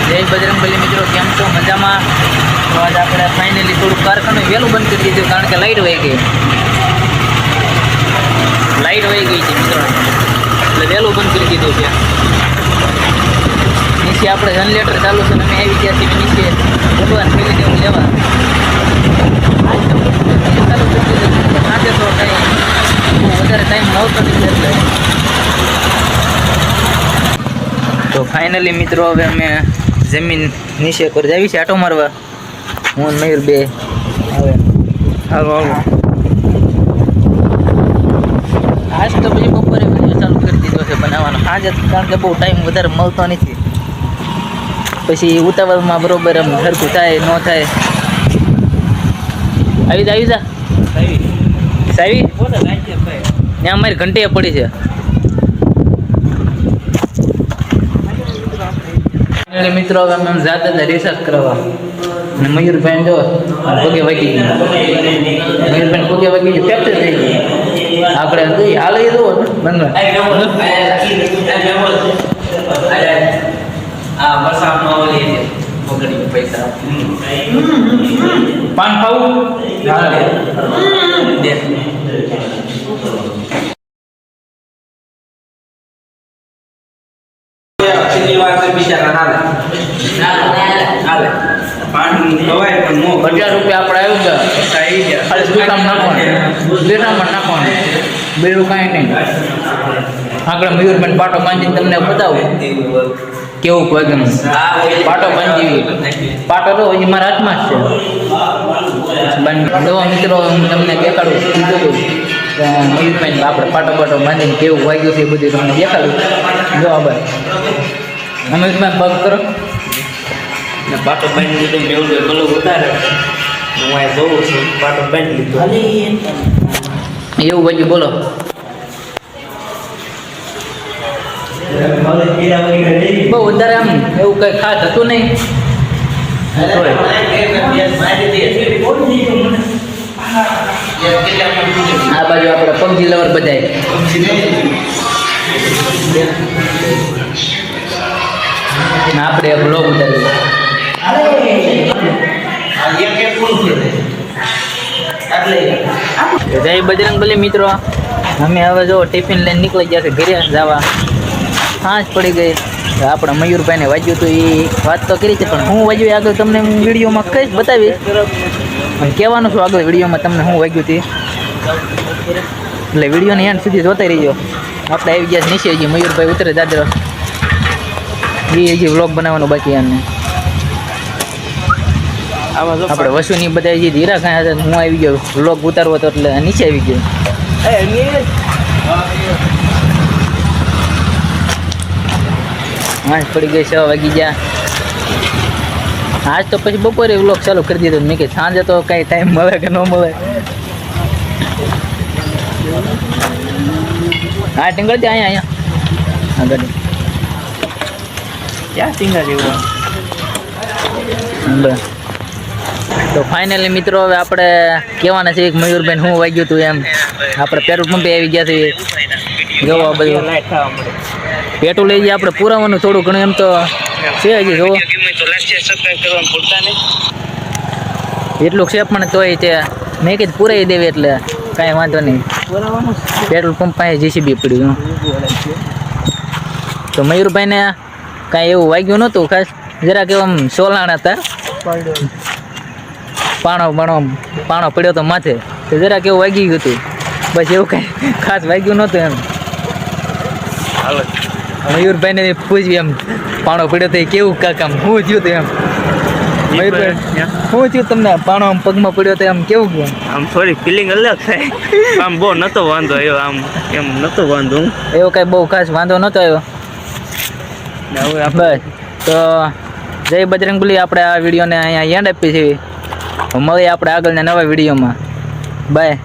જય બજરંગબલી મિત્રો, કેમ છો? મજામાં? તો આજ આપણે ફાઇનલી થોડું કારખાનું વહેલું બંધ કરી દીધું, કારણ કે લાઇટ વહી ગઈ છે મિત્રો, એટલે વહેલું બંધ કરી દીધું છે. નીચે આપણે જનરેટર ચાલુ છે, અમે આવી ગયા છીએ નીચે ભગવાન ફેરી દેવું લેવા. ચાલુ કરી દીધું આજે તો કંઈ વધારે ટાઈમ આવતો નથી એટલે. તો ફાઇનલી મિત્રો હવે અમે જમીન નીચે કરી જાવી છે આટો મારવા, હું મયુર બે. હવે હાલો આજ તો પછી બપોરે વિડીયો ચાલુ કરી દીધો છે બનાવવાનો આજે, કારણ કે બહુ ટાઈમ વધારે મળતો નથી, પછી ઉતાવળમાં બરોબર એમ સરખું થાય ન થાય. આવી જા સાવી ત્યાં અમારી ઘંટી પડી છે. મિત્રો હવે અમે જાતા હતા રિસર્ચ કરવા, અને મયુરભાઈ જો પગે વાગી ગયું, મયુરભાઈ પગે વાગી ગયું, ફ્રેક્ચર થઈ ગયું. આપણે હાલ દો બંધ પૈસા પાન ખાવું બીજું કાંઈ નહીં. આગળ મયુરભાઈ પાટો બાંધીને તમને બતાવું કેવું પગમ પાટો બાંધી. પાટો તો હજી મારા હાથમાં જ છે. દવા મિત્રો હું તમને દેખાડું કીધું હતું મયુરભાઈ આપણે પાટો બાંધીને કેવું વાગ્યું છે એ બધું તમને દેખાડું. જો ભાઈ મયુરભાઈ પગ કરો ને પાટો બાંધી લીધો. મેં ગલો ઉતારે હું આ જોઉં છું, પાટો બાંધી લીધો એવું બધું. બોલો બહુ વધારે આમ એવું કઈ ખાસ હતું નહીં. આ બાજુ આપણે પબજી લવર બધાય આપણે એક બ્લોગ ઉતાર્યો. જય બજરંગબલી મિત્રો, અમે હવે જો ટિફિન લઈને નીકળી ગયા છે ઘરે જવા. સાંજ પડી ગઈ. આપણે મયુરભાઈને વાગ્યું હતું એ વાત તો કરી છે, પણ હું વાગ્યું આગળ તમને હું વિડીયોમાં કઈ બતાવીશ અને કહેવાનું છું આગળ વિડીયોમાં તમને હું વાગ્યું હતી, એટલે વિડીયોની એન્ડ સુધી જોતા રહીજો. આપણે આવી ગયા નીચે હજી મયુરભાઈ ઉતરે દાદરા, એ હજી વ્લોગ બનાવવાનું બાકી. આને આપણે વસુની બધા જે ધીરા ખાયા હતા, હું આવી ગયો વ્લોગ ઉતારવો હતો એટલે નીચે આવી ગયો. હા પડી ગઈ 6 વાગી ગયા. આજ તો પછી બપોરે વ્લોગ ચાલુ કરી દીધો. મેં કે સાંજે તો કાંઈ ટાઈમ મળે કે ન મળે. હા ટીંગળ ત્યાં અહીંયા આગળ ક્યાં ટીંગા જેવું. તો ફાઇનલી મિત્રો હવે આપણે કહેવાના છે કે મયુરભાઈ શું વાગ્યું હતું એમ. આપણે પેટ્રોલ પંપે આવી ગયા છીએ. જોવો બધું પેટ્રોલ લઈ જઈએ આપણે પુરાવાનું થોડું ઘણું એમ તો છે હજી. જોવો એટલું છે પણ તોય તે મેં કીધું પુરાઈ દેવી એટલે કાંઈ વાંધો નહીં. પેટ્રોલ પંપ પાસે જીસીબી પડ્યું. તો મયુરભાઈને કાંઈ એવું વાગ્યું નહોતું ખાસ, જરાક એમ સોલાણ હતા. પાણો પડ્યો તો માથે, તો જરાક એવું વાગી ગયું હતું, બસ એવું કાંઈ ખાસ વાગ્યું નહોતું એમ. મયુરભાઈને પૂછ્યું એમ પાણો પડ્યો તો કેવું કામ શું થયું હતું એમ. મયુરભાઈ શું થયું તમને પાણો આમ પગમાં પડ્યો તો એમ કેવું ગયું? આમ થોડી ફિલિંગ અલગ થાય. આમ બહુ નહોતો વાંધો આવ્યો, આમ એમ નહોતો વાંધો. એવો કાંઈ બહુ ખાસ વાંધો નહોતો આવ્યો. બસ તો જય બજરંગબલી, આપણે આ વિડીયોને અહીંયા એન્ડ આપીએ છીએ. મળીએ આપણે આગળના નવા વિડીયોમાં. બાય.